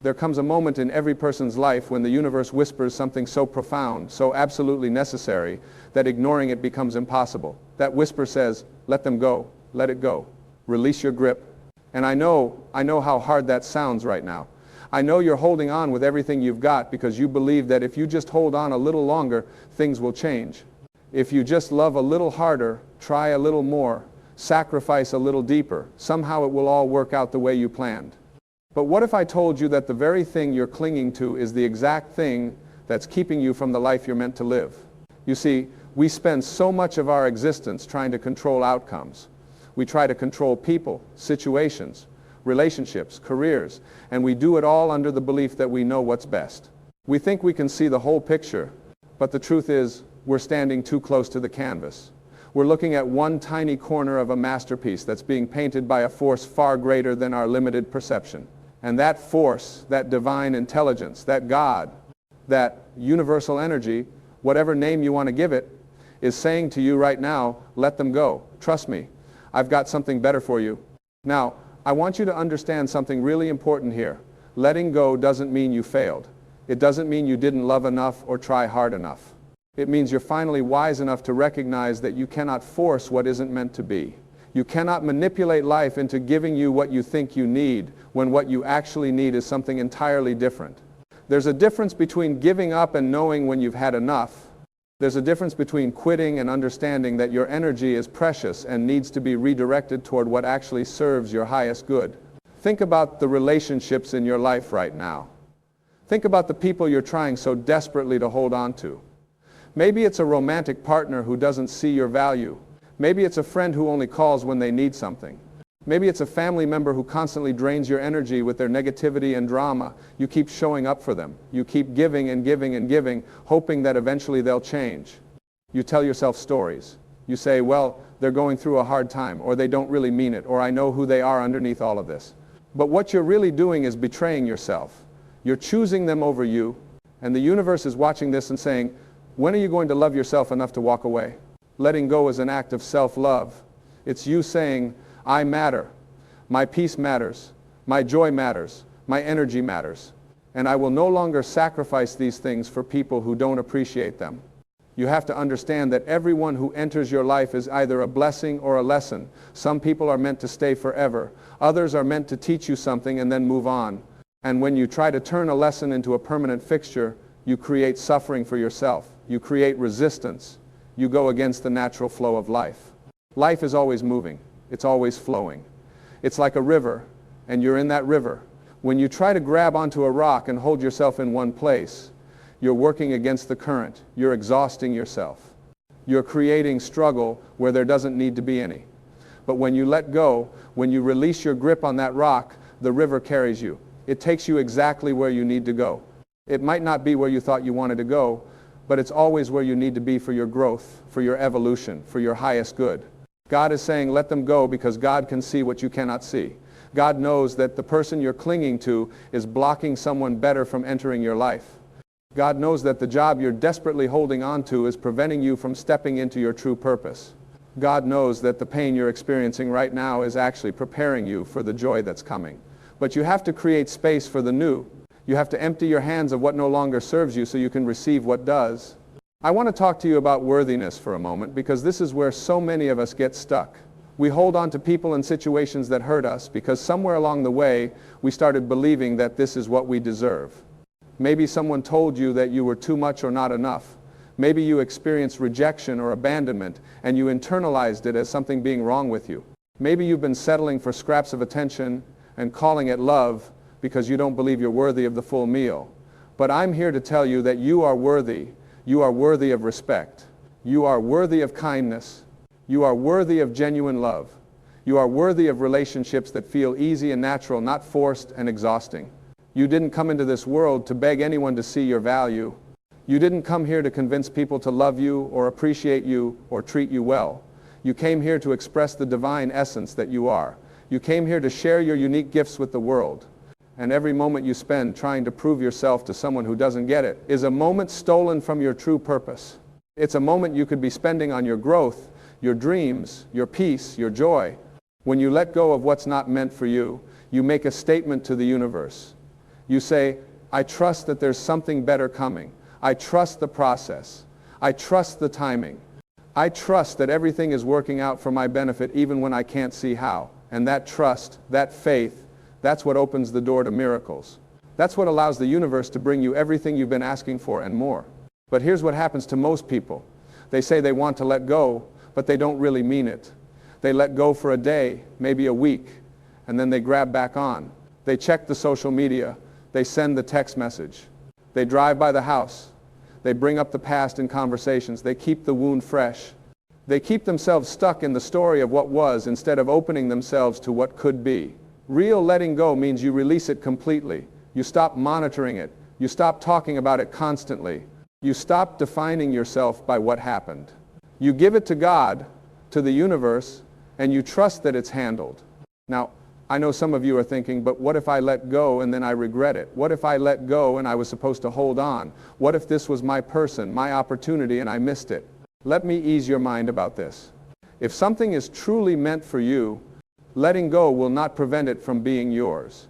There comes a moment in every person's life when the universe whispers something so profound, so absolutely necessary, that ignoring it becomes impossible. That whisper says, let them go, let it go, release your grip. And I know how hard that sounds right now. I know you're holding on with everything you've got because you believe that if you just hold on a little longer, things will change. If you just love a little harder, try a little more, sacrifice a little deeper, somehow it will all work out the way you planned. But what if I told you that the very thing you're clinging to is the exact thing that's keeping you from the life you're meant to live? You see, we spend so much of our existence trying to control outcomes. We try to control people, situations, relationships, careers, and we do it all under the belief that we know what's best. We think we can see the whole picture, but the truth is, we're standing too close to the canvas. We're looking at one tiny corner of a masterpiece that's being painted by a force far greater than our limited perception. And that force, that divine intelligence, that God, that universal energy, whatever name you want to give it, is saying to you right now, let them go. Trust me, I've got something better for you. Now, I want you to understand something really important here. Letting go doesn't mean you failed. It doesn't mean you didn't love enough or try hard enough. It means you're finally wise enough to recognize that you cannot force what isn't meant to be. You cannot manipulate life into giving you what you think you need when what you actually need is something entirely different. There's a difference between giving up and knowing when you've had enough. There's a difference between quitting and understanding that your energy is precious and needs to be redirected toward what actually serves your highest good. Think about the relationships in your life right now. Think about the people you're trying so desperately to hold on to. Maybe it's a romantic partner who doesn't see your value. Maybe it's a friend who only calls when they need something. Maybe it's a family member who constantly drains your energy with their negativity and drama. You keep showing up for them. You keep giving and giving and giving, hoping that eventually they'll change. You tell yourself stories. You say, well, they're going through a hard time, or they don't really mean it, or I know who they are underneath all of this. But what you're really doing is betraying yourself. You're choosing them over you, and the universe is watching this and saying, when are you going to love yourself enough to walk away? Letting go is an act of self-love. It's you saying, I matter. My peace matters. My joy matters. My energy matters. And I will no longer sacrifice these things for people who don't appreciate them. You have to understand that everyone who enters your life is either a blessing or a lesson. Some people are meant to stay forever. Others are meant to teach you something and then move on. And when you try to turn a lesson into a permanent fixture, you create suffering for yourself. You create resistance. You go against the natural flow of life. Life is always moving. It's always flowing. It's like a river, and you're in that river. When you try to grab onto a rock and hold yourself in one place, you're working against the current. You're exhausting yourself. You're creating struggle where there doesn't need to be any. But when you let go, when you release your grip on that rock, the river carries you. It takes you exactly where you need to go. It might not be where you thought you wanted to go, but it's always where you need to be for your growth, for your evolution, for your highest good. God is saying, let them go because God can see what you cannot see. God knows that the person you're clinging to is blocking someone better from entering your life. God knows that the job you're desperately holding on to is preventing you from stepping into your true purpose. God knows that the pain you're experiencing right now is actually preparing you for the joy that's coming. But you have to create space for the new. You have to empty your hands of what no longer serves you so you can receive what does. I want to talk to you about worthiness for a moment because this is where so many of us get stuck. We hold on to people and situations that hurt us because somewhere along the way we started believing that this is what we deserve. Maybe someone told you that you were too much or not enough. Maybe you experienced rejection or abandonment and you internalized it as something being wrong with you. Maybe you've been settling for scraps of attention and calling it love because you don't believe you're worthy of the full meal. But I'm here to tell you that you are worthy. You are worthy of respect. You are worthy of kindness. You are worthy of genuine love. You are worthy of relationships that feel easy and natural, not forced and exhausting. You didn't come into this world to beg anyone to see your value. You didn't come here to convince people to love you or appreciate you or treat you well. You came here to express the divine essence that you are. You came here to share your unique gifts with the world. And every moment you spend trying to prove yourself to someone who doesn't get it is a moment stolen from your true purpose. It's a moment you could be spending on your growth, your dreams, your peace, your joy. When you let go of what's not meant for you, you make a statement to the universe. You say, I trust that there's something better coming. I trust the process. I trust the timing. I trust that everything is working out for my benefit even when I can't see how. And that trust, that faith, that's what opens the door to miracles. That's what allows the universe to bring you everything you've been asking for and more. But here's what happens to most people. They say they want to let go, but they don't really mean it. They let go for a day, maybe a week, and then they grab back on. They check the social media. They send the text message. They drive by the house. They bring up the past in conversations. They keep the wound fresh. They keep themselves stuck in the story of what was instead of opening themselves to what could be. Real letting go means you release it completely. You stop monitoring it. You stop talking about it constantly. You stop defining yourself by what happened. You give it to God, to the universe, and you trust that it's handled. Now, I know some of you are thinking, but what if I let go and then I regret it? What if I let go and I was supposed to hold on? What if this was my person, my opportunity, and I missed it? Let me ease your mind about this. If something is truly meant for you, letting go will not prevent it from being yours.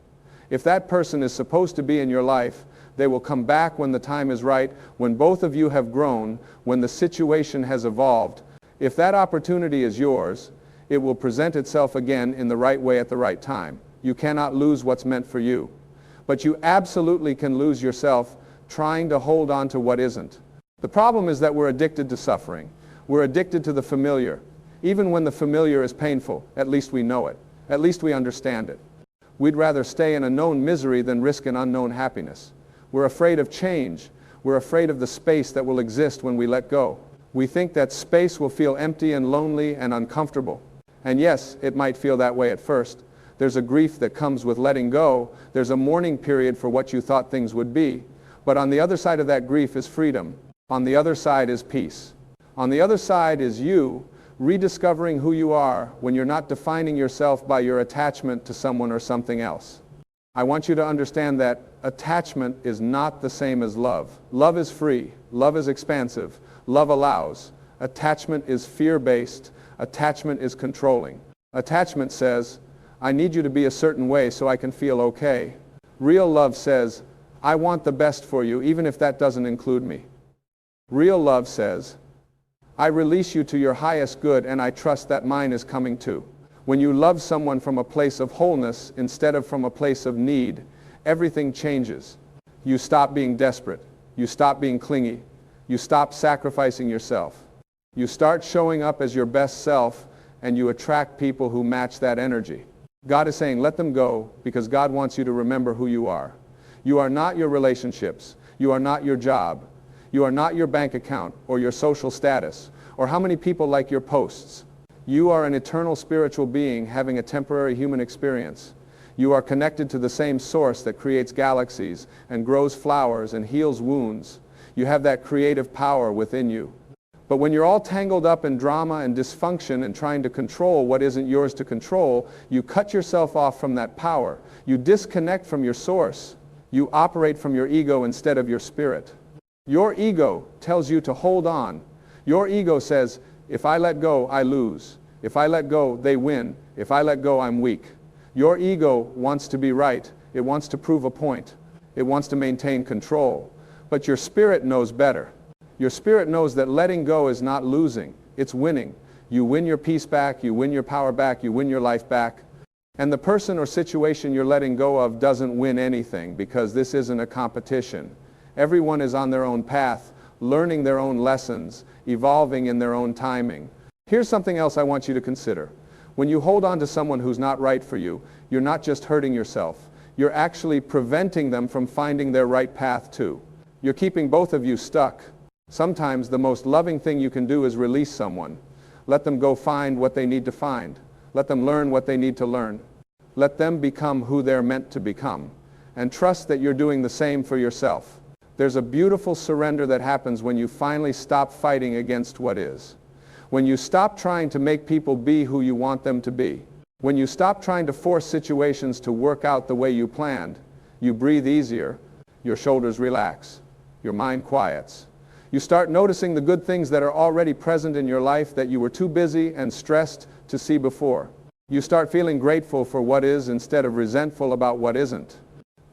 If that person is supposed to be in your life, they will come back when the time is right, when both of you have grown, when the situation has evolved. If that opportunity is yours, it will present itself again in the right way at the right time. You cannot lose what's meant for you. But you absolutely can lose yourself trying to hold on to what isn't. The problem is that we're addicted to suffering. We're addicted to the familiar. Even when the familiar is painful, at least we know it. At least we understand it. We'd rather stay in a known misery than risk an unknown happiness. We're afraid of change. We're afraid of the space that will exist when we let go. We think that space will feel empty and lonely and uncomfortable. And yes, it might feel that way at first. There's a grief that comes with letting go. There's a mourning period for what you thought things would be. But on the other side of that grief is freedom. On the other side is peace. On the other side is you rediscovering who you are when you're not defining yourself by your attachment to someone or something else. I want you to understand that attachment is not the same as love. Love is free. Love is expansive. Love allows. Attachment is fear-based. Attachment is controlling. Attachment says, I need you to be a certain way so I can feel okay. Real love says, I want the best for you even if that doesn't include me. Real love says, I release you to your highest good and I trust that mine is coming too. When you love someone from a place of wholeness instead of from a place of need, everything changes. You stop being desperate. You stop being clingy. You stop sacrificing yourself. You start showing up as your best self and you attract people who match that energy. God is saying, let them go because God wants you to remember who you are. You are not your relationships. You are not your job. You are not your bank account or your social status or how many people like your posts. You are an eternal spiritual being having a temporary human experience. You are connected to the same source that creates galaxies and grows flowers and heals wounds. You have that creative power within you. But when you're all tangled up in drama and dysfunction and trying to control what isn't yours to control, you cut yourself off from that power. You disconnect from your source. You operate from your ego instead of your spirit. Your ego tells you to hold on. Your ego says, if I let go, I lose. If I let go, they win. If I let go, I'm weak. Your ego wants to be right. It wants to prove a point. It wants to maintain control. But your spirit knows better. Your spirit knows that letting go is not losing. It's winning. You win your peace back. You win your power back. You win your life back. And the person or situation you're letting go of doesn't win anything because this isn't a competition. Everyone is on their own path, learning their own lessons, evolving in their own timing. Here's something else I want you to consider. When you hold on to someone who's not right for you, you're not just hurting yourself. You're actually preventing them from finding their right path too. You're keeping both of you stuck. Sometimes the most loving thing you can do is release someone. Let them go find what they need to find. Let them learn what they need to learn. Let them become who they're meant to become. And trust that you're doing the same for yourself. There's a beautiful surrender that happens when you finally stop fighting against what is. When you stop trying to make people be who you want them to be. When you stop trying to force situations to work out the way you planned, you breathe easier, your shoulders relax, your mind quiets. You start noticing the good things that are already present in your life that you were too busy and stressed to see before. You start feeling grateful for what is instead of resentful about what isn't.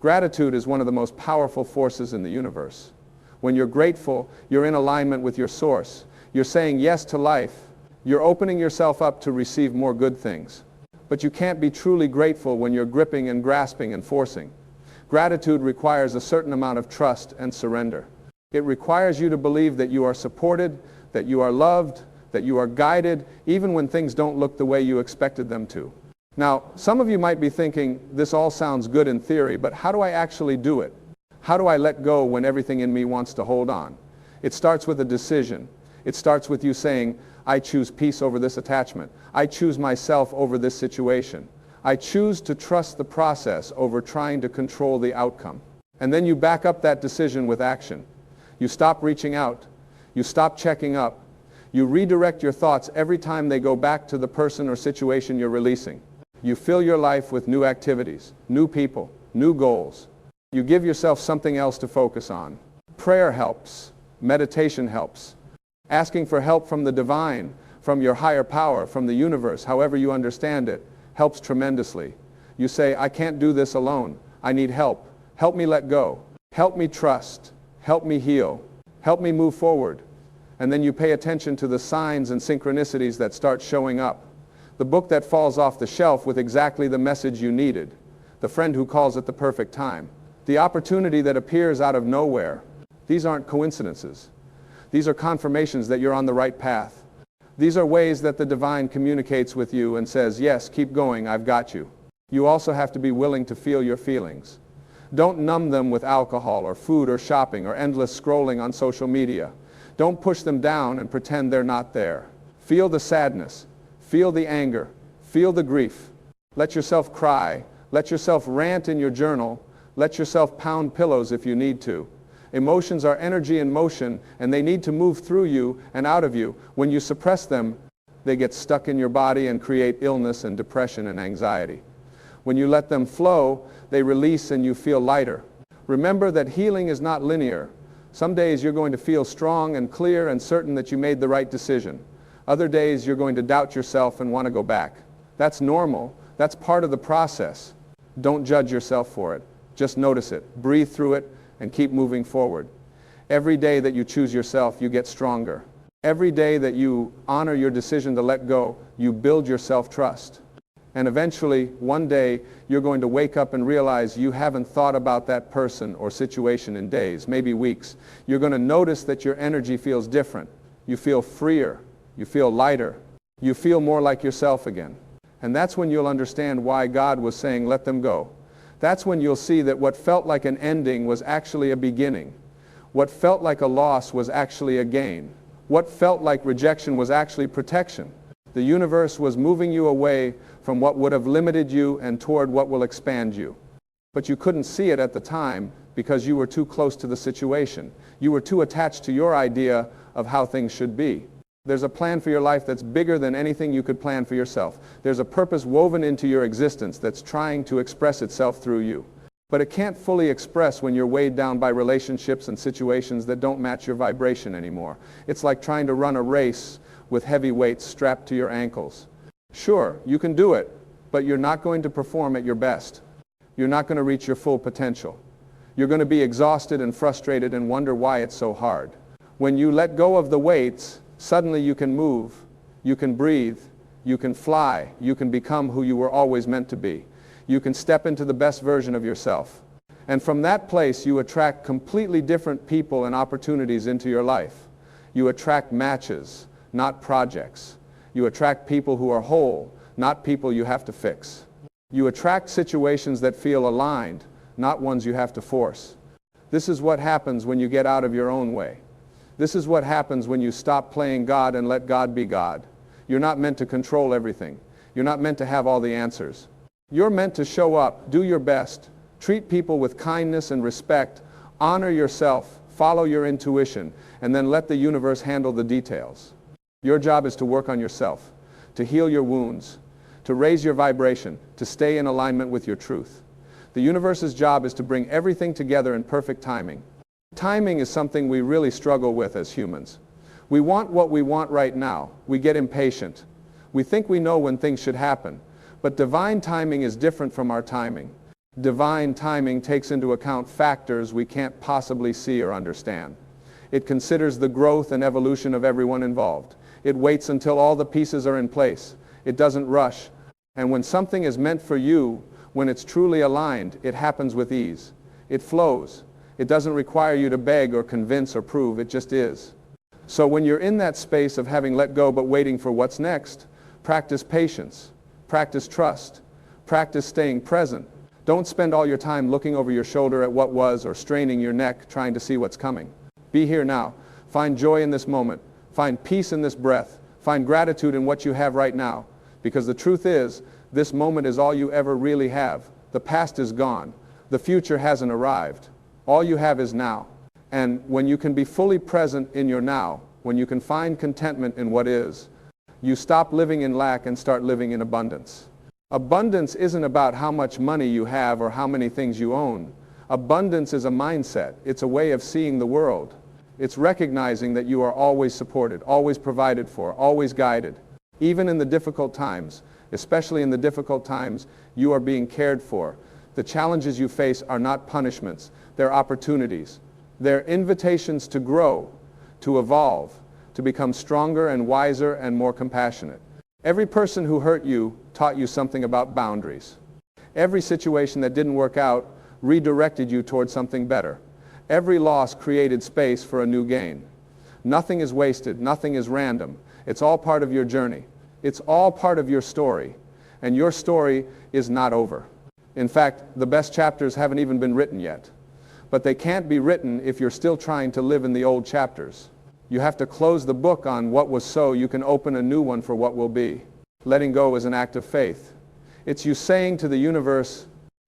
Gratitude is one of the most powerful forces in the universe. When you're grateful, you're in alignment with your source. You're saying yes to life. You're opening yourself up to receive more good things. But you can't be truly grateful when you're gripping and grasping and forcing. Gratitude requires a certain amount of trust and surrender. It requires you to believe that you are supported, that you are loved, that you are guided, even when things don't look the way you expected them to. Now, some of you might be thinking, this all sounds good in theory, but how do I actually do it? How do I let go when everything in me wants to hold on? It starts with a decision. It starts with you saying, I choose peace over this attachment. I choose myself over this situation. I choose to trust the process over trying to control the outcome. And then you back up that decision with action. You stop reaching out. You stop checking up. You redirect your thoughts every time they go back to the person or situation you're releasing. You fill your life with new activities, new people, new goals. You give yourself something else to focus on. Prayer helps. Meditation helps. Asking for help from the divine, from your higher power, from the universe, however you understand it, helps tremendously. You say, I can't do this alone. I need help. Help me let go. Help me trust. Help me heal. Help me move forward. And then you pay attention to the signs and synchronicities that start showing up. The book that falls off the shelf with exactly the message you needed. The friend who calls at the perfect time. The opportunity that appears out of nowhere. These aren't coincidences. These are confirmations that you're on the right path. These are ways that the divine communicates with you and says, yes, keep going, I've got you. You also have to be willing to feel your feelings. Don't numb them with alcohol or food or shopping or endless scrolling on social media. Don't push them down and pretend they're not there. Feel the sadness. Feel the anger. Feel the grief. Let yourself cry. Let yourself rant in your journal. Let yourself pound pillows if you need to. Emotions are energy in motion, and they need to move through you and out of you. When you suppress them, they get stuck in your body and create illness and depression and anxiety. When you let them flow, they release and you feel lighter. Remember that healing is not linear. Some days you're going to feel strong and clear and certain that you made the right decision. Other days you're going to doubt yourself and want to go back. That's normal. That's part of the process. Don't judge yourself for it. Just notice it. Breathe through it and keep moving forward. Every day that you choose yourself, you get stronger. Every day that you honor your decision to let go, you build your self-trust. And eventually, one day, you're going to wake up and realize you haven't thought about that person or situation in days, maybe weeks. You're going to notice that your energy feels different. You feel freer. You feel lighter. You feel more like yourself again. And that's when you'll understand why God was saying, let them go. That's when you'll see that what felt like an ending was actually a beginning. What felt like a loss was actually a gain. What felt like rejection was actually protection. The universe was moving you away from what would have limited you and toward what will expand you. But you couldn't see it at the time because you were too close to the situation. You were too attached to your idea of how things should be. There's a plan for your life that's bigger than anything you could plan for yourself. There's a purpose woven into your existence that's trying to express itself through you. But it can't fully express when you're weighed down by relationships and situations that don't match your vibration anymore. It's like trying to run a race with heavy weights strapped to your ankles. Sure, you can do it, but you're not going to perform at your best. You're not going to reach your full potential. You're going to be exhausted and frustrated and wonder why it's so hard. When you let go of the weights, suddenly you can move, you can breathe, you can fly, you can become who you were always meant to be. You can step into the best version of yourself. And from that place, you attract completely different people and opportunities into your life. You attract matches, not projects. You attract people who are whole, not people you have to fix. You attract situations that feel aligned, not ones you have to force. This is what happens when you get out of your own way. This is what happens when you stop playing God and let God be God. You're not meant to control everything. You're not meant to have all the answers. You're meant to show up, do your best, treat people with kindness and respect, honor yourself, follow your intuition, and then let the universe handle the details. Your job is to work on yourself, to heal your wounds, to raise your vibration, to stay in alignment with your truth. The universe's job is to bring everything together in perfect timing. Timing is something we really struggle with as humans. We want what we want right now. We get impatient. We think we know when things should happen. But divine timing is different from our timing. Divine timing takes into account factors we can't possibly see or understand. It considers the growth and evolution of everyone involved. It waits until all the pieces are in place. It doesn't rush. And when something is meant for you, when it's truly aligned, it happens with ease. It flows. It doesn't require you to beg or convince or prove. It just is. So when you're in that space of having let go but waiting for what's next, practice patience. Practice trust. Practice staying present. Don't spend all your time looking over your shoulder at what was or straining your neck trying to see what's coming. Be here now. Find joy in this moment. Find peace in this breath. Find gratitude in what you have right now. Because the truth is, this moment is all you ever really have. The past is gone. The future hasn't arrived. All you have is now. And when you can be fully present in your now, when you can find contentment in what is, you stop living in lack and start living in abundance. Abundance isn't about how much money you have or how many things you own. Abundance is a mindset. It's a way of seeing the world. It's recognizing that you are always supported, always provided for, always guided. Even in the difficult times, especially in the difficult times, you are being cared for. The challenges you face are not punishments. They're opportunities. They're invitations to grow, to evolve, to become stronger and wiser and more compassionate. Every person who hurt you taught you something about boundaries. Every situation that didn't work out redirected you towards something better. Every loss created space for a new gain. Nothing is wasted. Nothing is random. It's all part of your journey. It's all part of your story. And your story is not over. In fact, the best chapters haven't even been written yet. But they can't be written if you're still trying to live in the old chapters. You have to close the book on what was so you can open a new one for what will be. Letting go is an act of faith. It's you saying to the universe,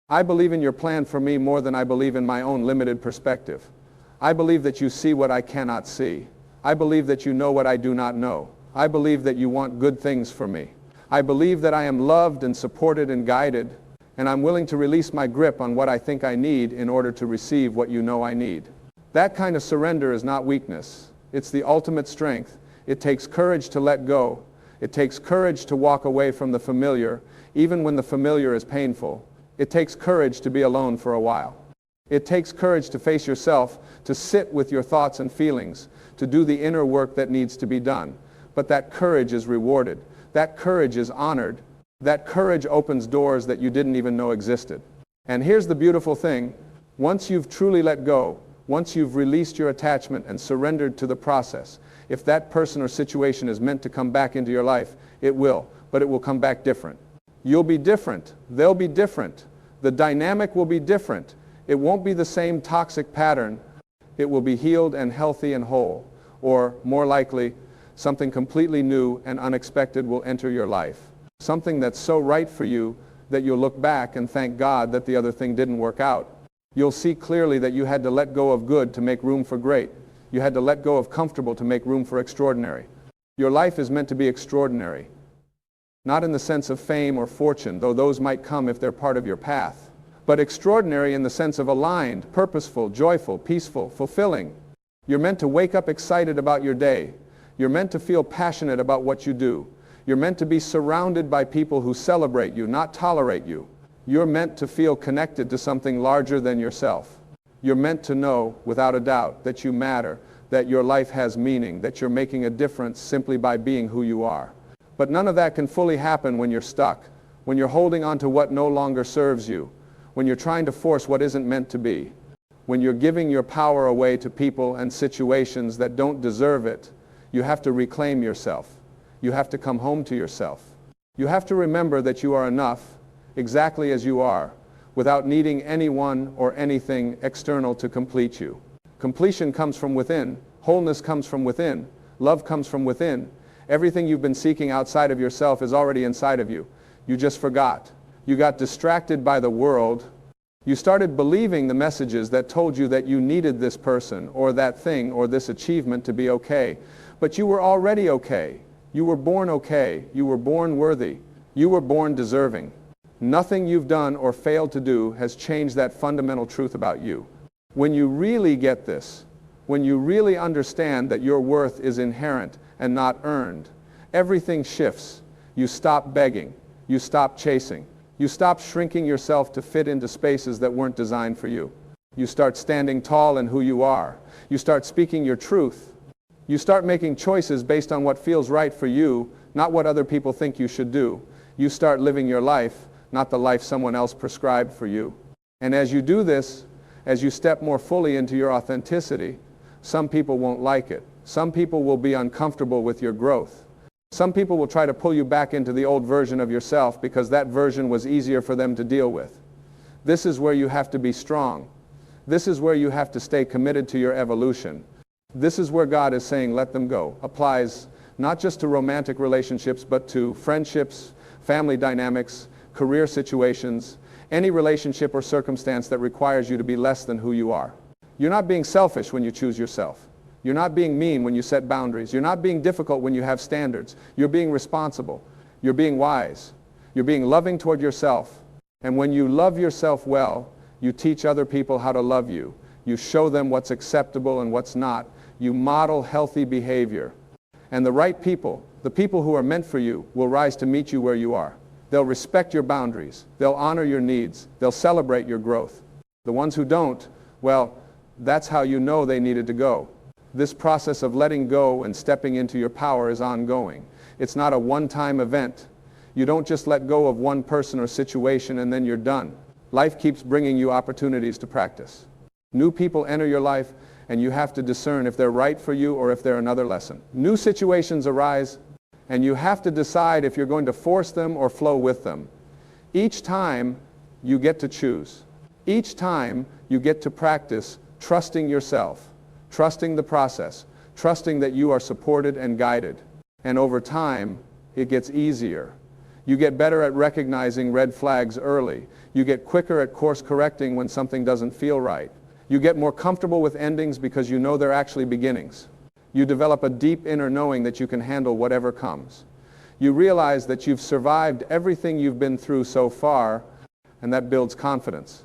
I believe in your plan for me more than I believe in my own limited perspective. I believe that you see what I cannot see. I believe that you know what I do not know. I believe that you want good things for me. I believe that I am loved and supported and guided, and I'm willing to release my grip on what I think I need in order to receive what you know I need. That kind of surrender is not weakness. It's the ultimate strength. It takes courage to let go. It takes courage to walk away from the familiar, even when the familiar is painful. It takes courage to be alone for a while. It takes courage to face yourself, to sit with your thoughts and feelings, to do the inner work that needs to be done. But that courage is rewarded. That courage is honored. That courage opens doors that you didn't even know existed. And here's the beautiful thing. Once you've truly let go, once you've released your attachment and surrendered to the process, if that person or situation is meant to come back into your life, it will, but it will come back different. You'll be different. They'll be different. The dynamic will be different. It won't be the same toxic pattern. It will be healed and healthy and whole. Or, more likely, something completely new and unexpected will enter your life. Something that's so right for you that you'll look back and thank God that the other thing didn't work out. You'll see clearly that you had to let go of good to make room for great. You had to let go of comfortable to make room for extraordinary. Your life is meant to be extraordinary. Not in the sense of fame or fortune, though those might come if they're part of your path, but extraordinary in the sense of aligned, purposeful, joyful, peaceful, fulfilling. You're meant to wake up excited about your day. You're meant to feel passionate about what you do. You're meant to be surrounded by people who celebrate you, not tolerate you. You're meant to feel connected to something larger than yourself. You're meant to know, without a doubt, that you matter, that your life has meaning, that you're making a difference simply by being who you are. But none of that can fully happen when you're stuck, when you're holding on to what no longer serves you, when you're trying to force what isn't meant to be, when you're giving your power away to people and situations that don't deserve it. You have to reclaim yourself. You have to come home to yourself. You have to remember that you are enough, exactly as you are, without needing anyone or anything external to complete you. Completion comes from within. Wholeness comes from within. Love comes from within. Everything you've been seeking outside of yourself is already inside of you. You just forgot. You got distracted by the world. You started believing the messages that told you that you needed this person or that thing or this achievement to be okay. But you were already okay. You were born okay. You were born worthy. You were born deserving. Nothing you've done or failed to do has changed that fundamental truth about you. When you really get this, when you really understand that your worth is inherent and not earned, everything shifts. You stop begging. You stop chasing. You stop shrinking yourself to fit into spaces that weren't designed for you. You start standing tall in who you are. You start speaking your truth. You start making choices based on what feels right for you, not what other people think you should do. You start living your life, not the life someone else prescribed for you. And as you do this, as you step more fully into your authenticity, some people won't like it. Some people will be uncomfortable with your growth. Some people will try to pull you back into the old version of yourself because that version was easier for them to deal with. This is where you have to be strong. This is where you have to stay committed to your evolution. This is where God is saying, let them go. Applies not just to romantic relationships, but to friendships, family dynamics, career situations, any relationship or circumstance that requires you to be less than who you are. You're not being selfish when you choose yourself. You're not being mean when you set boundaries. You're not being difficult when you have standards. You're being responsible. You're being wise. You're being loving toward yourself. And when you love yourself well, you teach other people how to love you. You show them what's acceptable and what's not. You model healthy behavior. And the right people, the people who are meant for you, will rise to meet you where you are. They'll respect your boundaries. They'll honor your needs. They'll celebrate your growth. The ones who don't, well, that's how you know they needed to go. This process of letting go and stepping into your power is ongoing. It's not a one-time event. You don't just let go of one person or situation and then you're done. Life keeps bringing you opportunities to practice. New people enter your life and you have to discern if they're right for you or if they're another lesson. New situations arise and you have to decide if you're going to force them or flow with them. Each time you get to choose. Each time you get to practice trusting yourself. Trusting the process, trusting that you are supported and guided. And over time, it gets easier. You get better at recognizing red flags early. You get quicker at course correcting when something doesn't feel right. You get more comfortable with endings because you know they're actually beginnings. You develop a deep inner knowing that you can handle whatever comes. You realize that you've survived everything you've been through so far, and that builds confidence.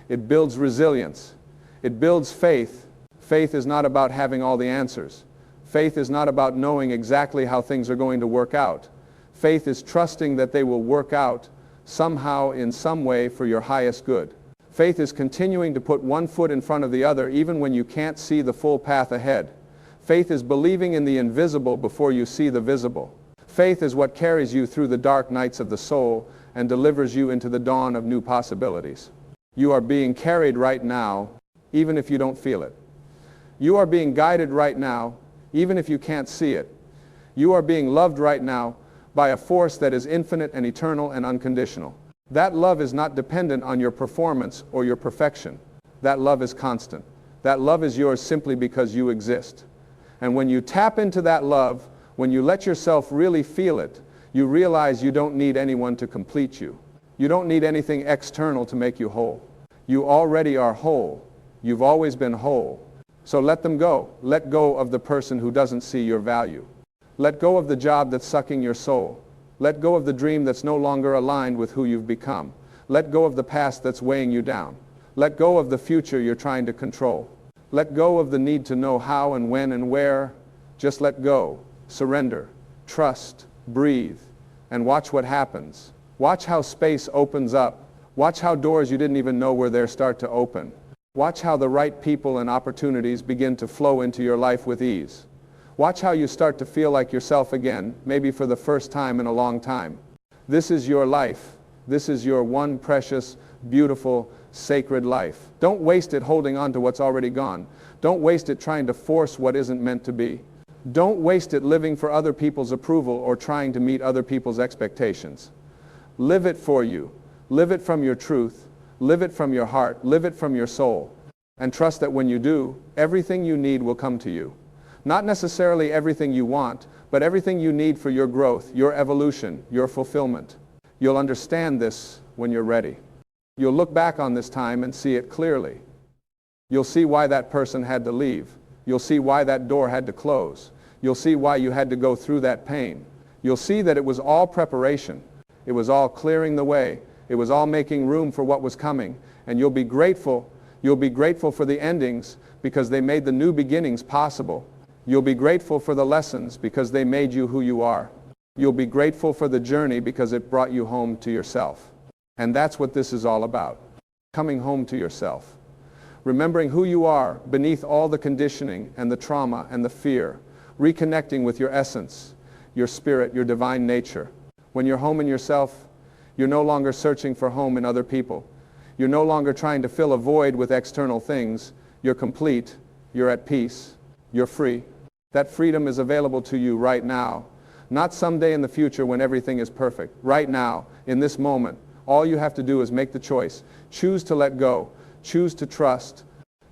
It builds resilience. It builds faith. Faith is not about having all the answers. Faith is not about knowing exactly how things are going to work out. Faith is trusting that they will work out somehow in some way for your highest good. Faith is continuing to put one foot in front of the other even when you can't see the full path ahead. Faith is believing in the invisible before you see the visible. Faith is what carries you through the dark nights of the soul and delivers you into the dawn of new possibilities. You are being carried right now, even if you don't feel it. You are being guided right now, even if you can't see it. You are being loved right now by a force that is infinite and eternal and unconditional. That love is not dependent on your performance or your perfection. That love is constant. That love is yours simply because you exist. And when you tap into that love, when you let yourself really feel it, you realize you don't need anyone to complete you. You don't need anything external to make you whole. You already are whole. You've always been whole. So let them go. Let go of the person who doesn't see your value. Let go of the job that's sucking your soul. Let go of the dream that's no longer aligned with who you've become. Let go of the past that's weighing you down. Let go of the future you're trying to control. Let go of the need to know how and when and where. Just let go. Surrender. Trust. Breathe. And watch what happens. Watch how space opens up. Watch how doors you didn't even know were there start to open. Watch how the right people and opportunities begin to flow into your life with ease. Watch how you start to feel like yourself again, maybe for the first time in a long time. This is your life. This is your one precious, beautiful, sacred life. Don't waste it holding on to what's already gone. Don't waste it trying to force what isn't meant to be. Don't waste it living for other people's approval or trying to meet other people's expectations. Live it for you. Live it from your truth. Live it from your heart. Live it from your soul. And trust that when you do, everything you need will come to you. Not necessarily everything you want, but everything you need for your growth, your evolution, your fulfillment. You'll understand this when you're ready. You'll look back on this time and see it clearly. You'll see why that person had to leave. You'll see why that door had to close. You'll see why you had to go through that pain. You'll see that it was all preparation. It was all clearing the way. It was all making room for what was coming. And you'll be grateful. You'll be grateful for the endings because they made the new beginnings possible. You'll be grateful for the lessons because they made you who you are. You'll be grateful for the journey because it brought you home to yourself. And that's what this is all about. Coming home to yourself. Remembering who you are beneath all the conditioning and the trauma and the fear. Reconnecting with your essence, your spirit, your divine nature. When you're home in yourself, you're no longer searching for home in other people. You're no longer trying to fill a void with external things. You're complete. You're at peace. You're free. That freedom is available to you right now. Not someday in the future when everything is perfect. Right now, in this moment, all you have to do is make the choice. Choose to let go. Choose to trust.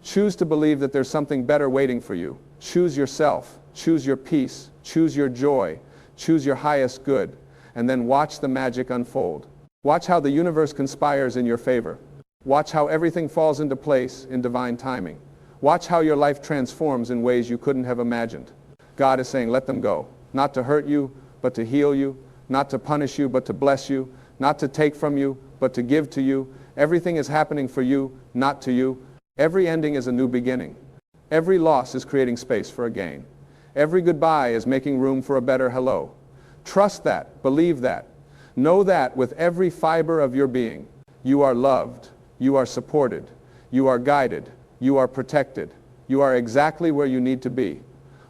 Choose to believe that there's something better waiting for you. Choose yourself. Choose your peace. Choose your joy. Choose your highest good. And then watch the magic unfold. Watch how the universe conspires in your favor. Watch how everything falls into place in divine timing. Watch how your life transforms in ways you couldn't have imagined. God is saying, let them go. Not to hurt you, but to heal you. Not to punish you, but to bless you. Not to take from you, but to give to you. Everything is happening for you, not to you. Every ending is a new beginning. Every loss is creating space for a gain. Every goodbye is making room for a better hello. Trust that. Believe that. Know that with every fiber of your being. You are loved. You are supported. You are guided. You are protected. You are exactly where you need to be.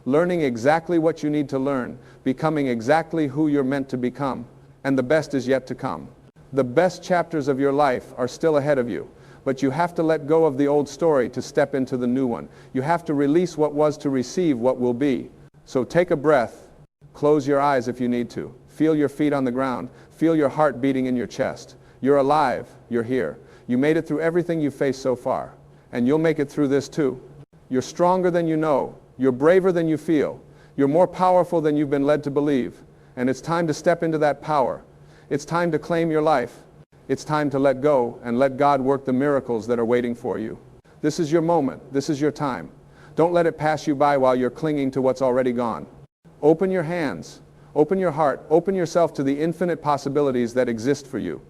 Learning exactly what you need to learn. Becoming exactly who you're meant to become. And the best is yet to come. The best chapters of your life are still ahead of you. But you have to let go of the old story to step into the new one. You have to release what was to receive what will be. So take a breath. Close your eyes if you need to. Feel your feet on the ground. Feel your heart beating in your chest. You're alive. You're here. You made it through everything you've faced so far. And you'll make it through this too. You're stronger than you know. You're braver than you feel. You're more powerful than you've been led to believe. And it's time to step into that power. It's time to claim your life. It's time to let go and let God work the miracles that are waiting for you. This is your moment. This is your time. Don't let it pass you by while you're clinging to what's already gone. Open your hands. Open your heart. Open yourself to the infinite possibilities that exist for you.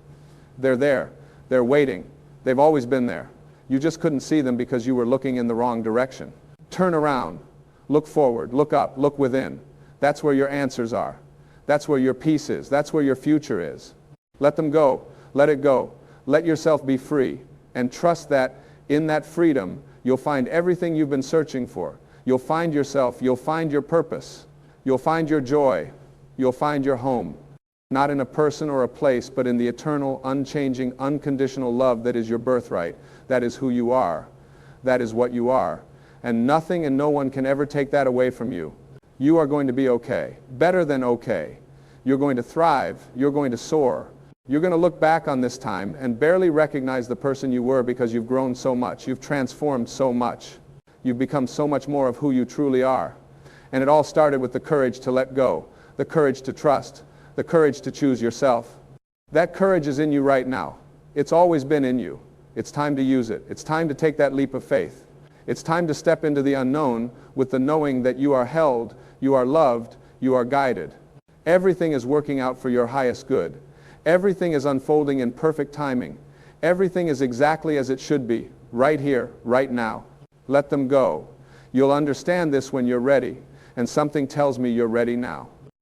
They're there. They're waiting. They've always been there. You just couldn't see them because you were looking in the wrong direction. Turn around. Look forward. Look up. Look within. That's where your answers are. That's where your peace is. That's where your future is. Let them go. Let it go. Let yourself be free. And trust that in that freedom, you'll find everything you've been searching for. You'll find yourself. You'll find your purpose. You'll find your joy. You'll find your home. Not in a person or a place, but in the eternal, unchanging, unconditional love that is your birthright. That is who you are. That is what you are. And nothing and no one can ever take that away from you. You are going to be okay. Better than okay. You're going to thrive. You're going to soar. You're going to look back on this time and barely recognize the person you were because you've grown so much. You've transformed so much. You've become so much more of who you truly are. And it all started with the courage to let go, the courage to trust, the courage to choose yourself. That courage is in you right now. It's always been in you. It's time to use it. It's time to take that leap of faith. It's time to step into the unknown with the knowing that you are held, you are loved, you are guided. Everything is working out for your highest good. Everything is unfolding in perfect timing. Everything is exactly as it should be, right here, right now. Let them go. You'll understand this when you're ready, and something tells me you're ready now.